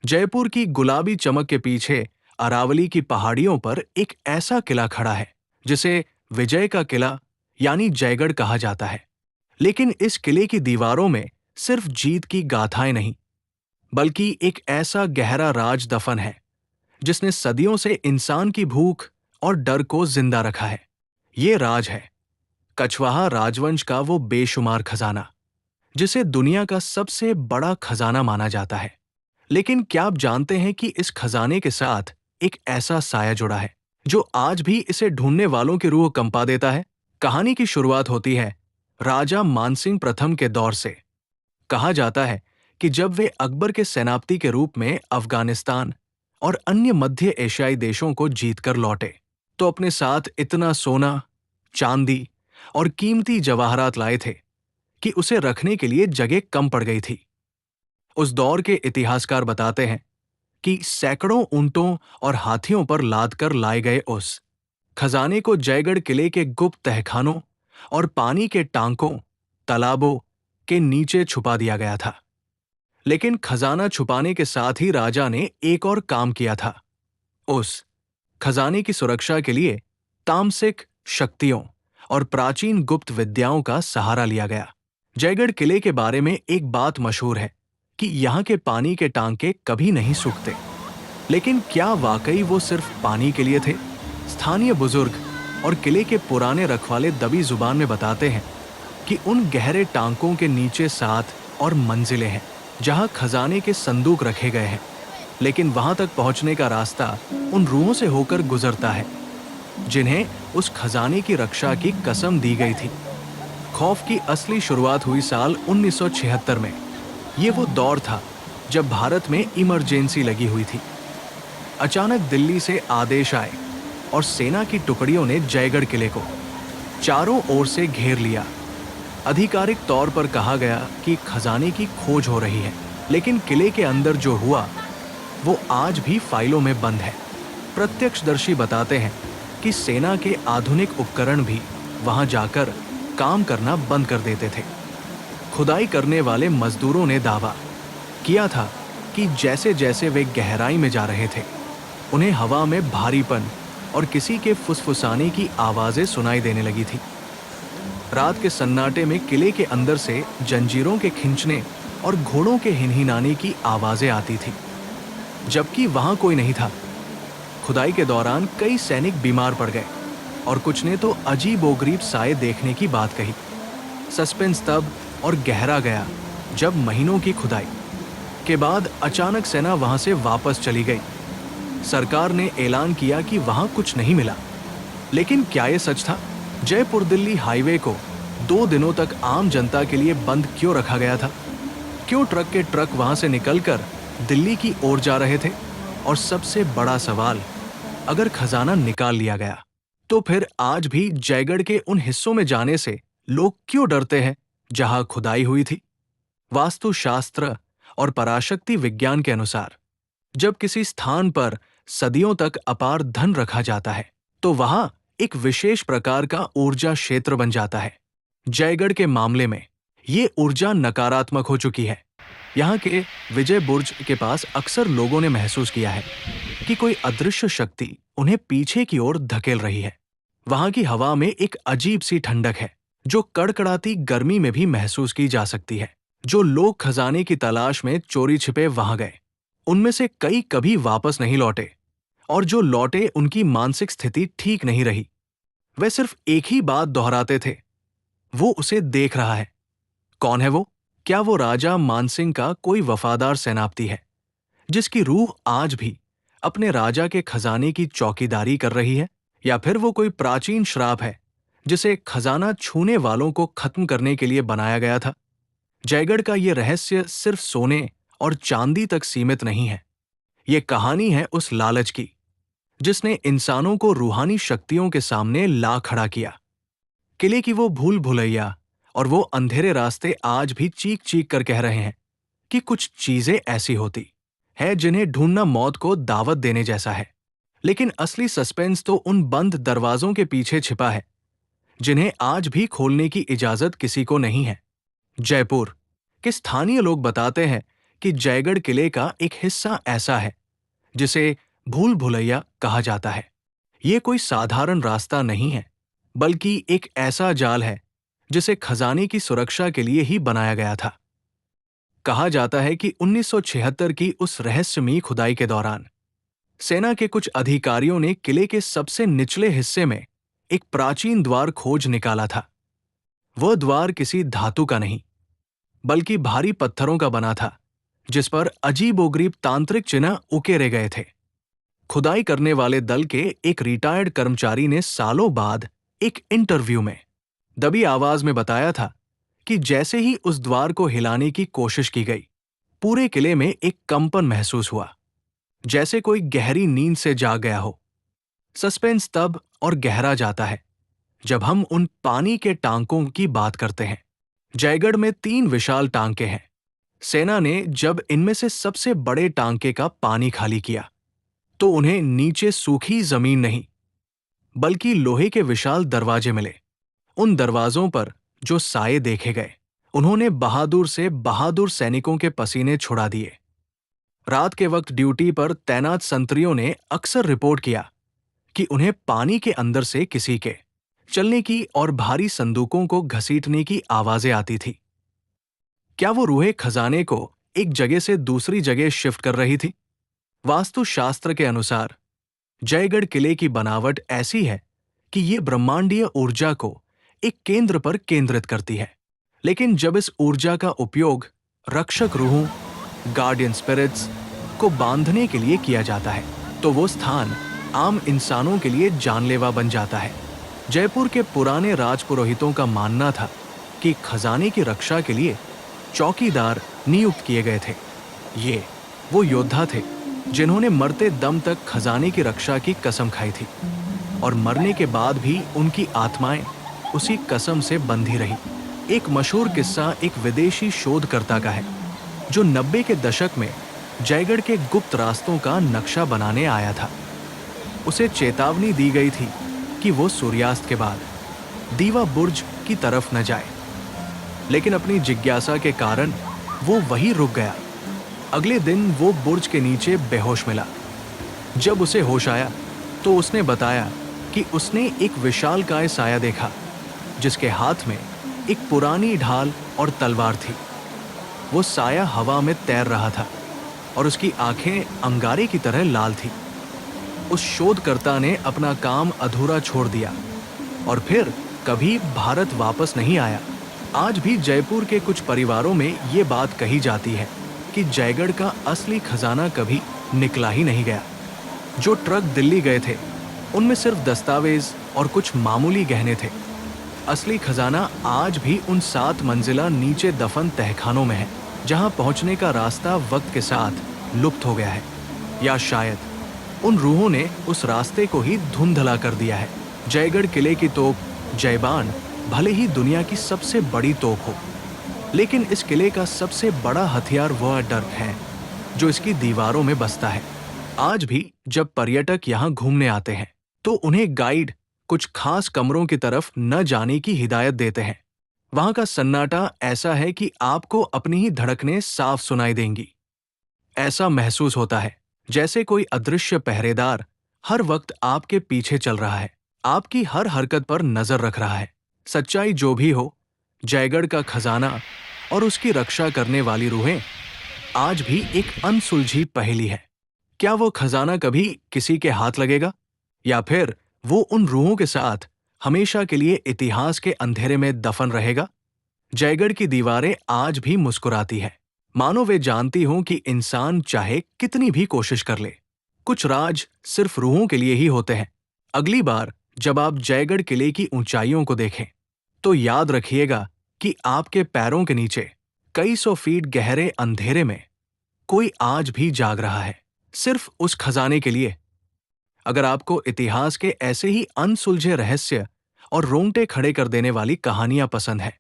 जयपुर की गुलाबी चमक के पीछे अरावली की पहाड़ियों पर एक ऐसा किला खड़ा है जिसे विजय का किला यानी जयगढ़ कहा जाता है। लेकिन इस किले की दीवारों में सिर्फ जीत की गाथाएं नहीं, बल्कि एक ऐसा गहरा राज दफन है जिसने सदियों से इंसान की भूख और डर को जिंदा रखा है। ये राज है कछवाहा राजवंश का वो बेशुमार खजाना, जिसे दुनिया का सबसे बड़ा खजाना माना जाता है। लेकिन क्या आप जानते हैं कि इस खजाने के साथ एक ऐसा साया जुड़ा है जो आज भी इसे ढूंढने वालों की रूह कंपा देता है? कहानी की शुरुआत होती है राजा मानसिंह प्रथम के दौर से। कहा जाता है कि जब वे अकबर के सेनापति के रूप में अफगानिस्तान और अन्य मध्य एशियाई देशों को जीतकर लौटे, तो अपने साथ इतना सोना, चांदी और कीमती जवाहरात लाए थे कि उसे रखने के लिए जगह कम पड़ गई थी। उस दौर के इतिहासकार बताते हैं कि सैकड़ों ऊंटों और हाथियों पर लाद कर लाए गए उस खजाने को जयगढ़ किले के गुप्त तहखानों और पानी के टांकों, तालाबों के नीचे छुपा दिया गया था। लेकिन खजाना छुपाने के साथ ही राजा ने एक और काम किया था। उस खजाने की सुरक्षा के लिए तामसिक शक्तियों और प्राचीन गुप्त विद्याओं का सहारा लिया गया। जयगढ़ किले के बारे में एक बात मशहूर है कि यहाँ के पानी के टांके कभी नहीं सूखते। लेकिन क्या वाकई वो सिर्फ पानी के लिए थे? स्थानीय बुजुर्ग और किले के पुराने रखवाले दबी जुबान में बताते हैं कि उन गहरे टांकों के नीचे 7 और मंजिलें हैं जहां खजाने के संदूक रखे गए हैं। लेकिन वहां तक पहुंचने का रास्ता उन रूहों से होकर गुजरता है जिन्हें उस खजाने की रक्षा की कसम दी गई थी। खौफ की असली शुरुआत हुई साल 1976 में। ये वो दौर था जब भारत में इमरजेंसी लगी हुई थी। अचानक दिल्ली से आदेश आए और सेना की टुकड़ियों ने जयगढ़ किले को चारों ओर से घेर लिया। आधिकारिक तौर पर कहा गया कि खजाने की खोज हो रही है, लेकिन किले के अंदर जो हुआ वो आज भी फाइलों में बंद है। प्रत्यक्षदर्शी बताते हैं कि सेना के आधुनिक उपकरण भी वहां जाकर काम करना बंद कर देते थे। खुदाई करने वाले मजदूरों ने दावा किया था कि जैसे जैसे वे गहराई में जा रहे थे, उन्हें हवा में भारीपन और किसी के फुसफुसाने की आवाजें सुनाई देने लगी थी। रात के सन्नाटे में किले के अंदर से जंजीरों के खींचने और घोड़ों के हिनहिनाने की आवाजें आती थी, जबकि वहां कोई नहीं था। खुदाई के दौरान कई सैनिक बीमार पड़ गए और कुछ ने तो अजीबोगरीब साए देखने की बात कही। सस्पेंस तब और गहरा गया जब महीनों की खुदाई के बाद अचानक सेना वहां से वापस चली गई। सरकार ने ऐलान किया कि वहां कुछ नहीं मिला। लेकिन क्या यह सच था? जयपुर दिल्ली हाईवे को 2 दिनों तक आम जनता के लिए बंद क्यों रखा गया था? क्यों ट्रक के ट्रक वहां से निकलकर दिल्ली की ओर जा रहे थे? और सबसे बड़ा सवाल, अगर खजाना निकाल लिया गया तो फिर आज भी जयगढ़ के उन हिस्सों में जाने से लोग क्यों डरते हैं जहां खुदाई हुई थी? वास्तुशास्त्र और पराशक्ति विज्ञान के अनुसार जब किसी स्थान पर सदियों तक अपार धन रखा जाता है तो वहां एक विशेष प्रकार का ऊर्जा क्षेत्र बन जाता है। जयगढ़ के मामले में ये ऊर्जा नकारात्मक हो चुकी है। यहाँ के विजय बुर्ज के पास अक्सर लोगों ने महसूस किया है कि कोई अदृश्य शक्ति उन्हें पीछे की ओर धकेल रही है। वहां की हवा में एक अजीब सी ठंडक है जो कड़कड़ाती गर्मी में भी महसूस की जा सकती है। जो लोग खजाने की तलाश में चोरी छिपे वहां गए, उनमें से कई कभी वापस नहीं लौटे, और जो लौटे उनकी मानसिक स्थिति ठीक नहीं रही। वे सिर्फ एक ही बात दोहराते थे, वो उसे देख रहा है। कौन है वो? क्या वो राजा मानसिंह का कोई वफादार सेनापति है जिसकी रूह आज भी अपने राजा के खजाने की चौकीदारी कर रही है? या फिर वो कोई प्राचीन श्राप है जिसे खजाना छूने वालों को खत्म करने के लिए बनाया गया था? जयगढ़ का ये रहस्य सिर्फ सोने और चांदी तक सीमित नहीं है। ये कहानी है उस लालच की जिसने इंसानों को रूहानी शक्तियों के सामने ला खड़ा किया। किले की वो भूल भुलैया और वो अंधेरे रास्ते आज भी चीख चीख कर कह रहे हैं कि कुछ चीजें ऐसी होती है जिन्हें ढूंढना मौत को दावत देने जैसा है। लेकिन असली सस्पेंस तो उन बंद दरवाजों के पीछे छिपा है जिन्हें आज भी खोलने की इजाजत किसी को नहीं है। जयपुर के स्थानीय लोग बताते हैं कि जयगढ़ किले का एक हिस्सा ऐसा है जिसे भूल भुलैया कहा जाता है। ये कोई साधारण रास्ता नहीं है, बल्कि एक ऐसा जाल है जिसे खजाने की सुरक्षा के लिए ही बनाया गया था। कहा जाता है कि 1976 की उस रहस्यमयी खुदाई के दौरान सेना के कुछ अधिकारियों ने किले के सबसे निचले हिस्से में एक प्राचीन द्वार खोज निकाला था। वह द्वार किसी धातु का नहीं, बल्कि भारी पत्थरों का बना था, जिस पर अजीबोगरीब तांत्रिक चिन्ह उकेरे गए थे। खुदाई करने वाले दल के एक रिटायर्ड कर्मचारी ने सालों बाद एक इंटरव्यू में दबी आवाज में बताया था कि जैसे ही उस द्वार को हिलाने की कोशिश की गई, पूरे किले में एक कंपन महसूस हुआ, जैसे कोई गहरी नींद से जाग गया हो। सस्पेंस तब और गहरा जाता है जब हम उन पानी के टांकों की बात करते हैं। जयगढ़ में 3 विशाल टांके हैं। सेना ने जब इनमें से सबसे बड़े टांके का पानी खाली किया, तो उन्हें नीचे सूखी जमीन नहीं, बल्कि लोहे के विशाल दरवाजे मिले। उन दरवाजों पर जो साये देखे गए, उन्होंने बहादुर से बहादुर सैनिकों के पसीने छुड़ा दिए। रात के वक्त ड्यूटी पर तैनात संतरियों ने अक्सर रिपोर्ट किया कि उन्हें पानी के अंदर से किसी के चलने की और भारी संदूकों को घसीटने की आवाजें आती थी। क्या वो रूहें खजाने को एक जगह से दूसरी जगह शिफ्ट कर रही थी? वास्तुशास्त्र के अनुसार जयगढ़ किले की बनावट ऐसी है कि ये ब्रह्मांडीय ऊर्जा को एक केंद्र पर केंद्रित करती है। लेकिन जब इस ऊर्जा का उपयोग रक्षक रूहों, गार्डियन स्पिरिट्स को बांधने के लिए किया जाता है, तो वो स्थान आम इंसानों के लिए जानलेवा बन जाता है। जयपुर के पुराने राजपुरोहितों का मानना था कि खजाने की रक्षा के लिए चौकीदार नियुक्त किए गए थे। ये वो योद्धा थे जिन्होंने मरते दम तक खजाने की रक्षा की कसम खाई थी, और मरने के बाद भी उनकी आत्माएं उसी कसम से बंधी रही। एक मशहूर किस्सा एक विदेशी शोधकर्ता का है जो 90 के दशक में जयगढ़ के गुप्त रास्तों का नक्शा बनाने आया था। उसे चेतावनी दी गई थी कि वो सूर्यास्त के बाद दीवा बुर्ज की तरफ न जाए, लेकिन अपनी जिज्ञासा के कारण वो वहीं रुक गया। अगले दिन वो बुर्ज के नीचे बेहोश मिला। जब उसे होश आया तो उसने बताया कि उसने एक विशालकाय साया देखा, जिसके हाथ में एक पुरानी ढाल और तलवार थी। वो साया हवा में तैर रहा था और उसकी आंखें अंगारे की तरह लाल थी। उस शोधकर्ता ने अपना काम अधूरा छोड़ दिया और फिर कभी भारत वापस नहीं आया। आज भी जयपुर के कुछ परिवारों में ये बात कही जाती है कि जयगढ़ का असली खजाना कभी निकला ही नहीं गया। जो ट्रक दिल्ली गए थे, उनमें सिर्फ दस्तावेज और कुछ मामूली गहने थे। असली खजाना आज भी उन 7 मंजिला नीचे दफन तहखानों में है, जहां पहुंचने का रास्ता वक्त के साथ लुप्त हो गया है, या शायद उन रूहों ने उस रास्ते को ही धुंधला कर दिया है। जयगढ़ किले की तोप जयबान भले ही दुनिया की सबसे बड़ी तोप हो, लेकिन इस किले का सबसे बड़ा हथियार वह डर है जो इसकी दीवारों में बसता है। आज भी जब पर्यटक यहाँ घूमने आते हैं तो उन्हें गाइड कुछ खास कमरों की तरफ न जाने की हिदायत देते हैं। वहां का सन्नाटा ऐसा है कि आपको अपनी ही धड़कनें साफ सुनाई देंगी। ऐसा महसूस होता है जैसे कोई अदृश्य पहरेदार हर वक्त आपके पीछे चल रहा है, आपकी हर हरकत पर नजर रख रहा है। सच्चाई जो भी हो, जयगढ़ का खजाना और उसकी रक्षा करने वाली रूहें आज भी एक अनसुलझी पहेली है। क्या वो खजाना कभी किसी के हाथ लगेगा, या फिर वो उन रूहों के साथ हमेशा के लिए इतिहास के अंधेरे में दफन रहेगा? जयगढ़ की दीवारें आज भी मुस्कुराती है, मानो वे जानती हों कि इंसान चाहे कितनी भी कोशिश कर ले, कुछ राज सिर्फ रूहों के लिए ही होते हैं। अगली बार जब आप जयगढ़ किले की ऊंचाइयों को देखें, तो याद रखिएगा कि आपके पैरों के नीचे कई सौ फीट गहरे अंधेरे में कोई आज भी जाग रहा है, सिर्फ उस खजाने के लिए। अगर आपको इतिहास के ऐसे ही अनसुलझे रहस्य और रोंगटे खड़े कर देने वाली कहानियां पसंद है,